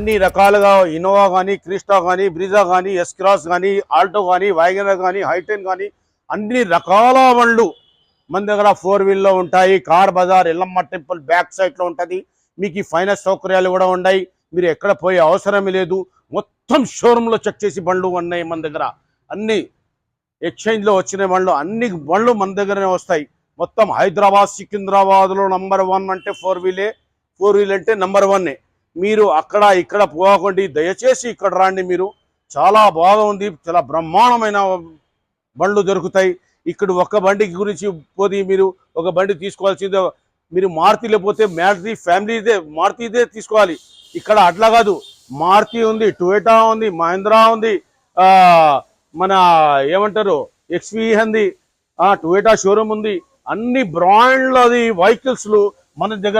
అన్ని రకాలుగా ఇన్నోవా కానీ, క్రిస్టా కానీ, బ్రిజా కానీ, ఎస్ క్రాస్ కానీ, ఆల్టో కానీ, వ్యాగనర్ కానీ, హైటెన్ కానీ అన్ని రకాల బండ్లు మన దగ్గర 4 వీల్లో ఉంటాయి. Car bazaar Ellamma temple back సైడ్లో ఉంటుంది. మీకు ఈ ఫైనాన్స్ సౌకర్యాలు కూడా ఉన్నాయి. మీరు ఎక్కడ పోయే అవసరమే లేదు. మొత్తం షోరూంలో చెక్ చేసి బండ్లు ఉన్నాయి మన దగ్గర. అన్ని ఎక్స్చేంజ్లో వచ్చిన బండ్లు, అన్ని బండ్లు మన దగ్గరనే వస్తాయి. మొత్తం హైదరాబాద్, సికింద్రాబాద్లో నంబర్ 1 అంటే 4 వీలే. 4 వీల్ అంటే నంబర్ 1. మీరు అక్కడ ఇక్కడ పోకండి, దయచేసి ఇక్కడ రండి. మీరు చాలా బాగుంది, చాలా బ్రహ్మాండమైన బండ్లు దొరుకుతాయి ఇక్కడ. ఒక్క బండి గురించి పోతే మీరు ఒక బండి తీసుకోవాల్సిందే. మీరు మారుతిలో పోతే మారుతి ఫ్యామిలీదే, మారుతిదే తీసుకోవాలి. ఇక్కడ అట్లా కాదు, మారుతి ఉంది, టొయోటా ఉంది, మహీంద్రా ఉంది, మన ఏమంటారు ఎక్స్వీ ఉంది, టొయోటా షోరూమ్ ఉంది. అన్ని బ్రాండ్లది వెహికల్స్ మన దగ్గర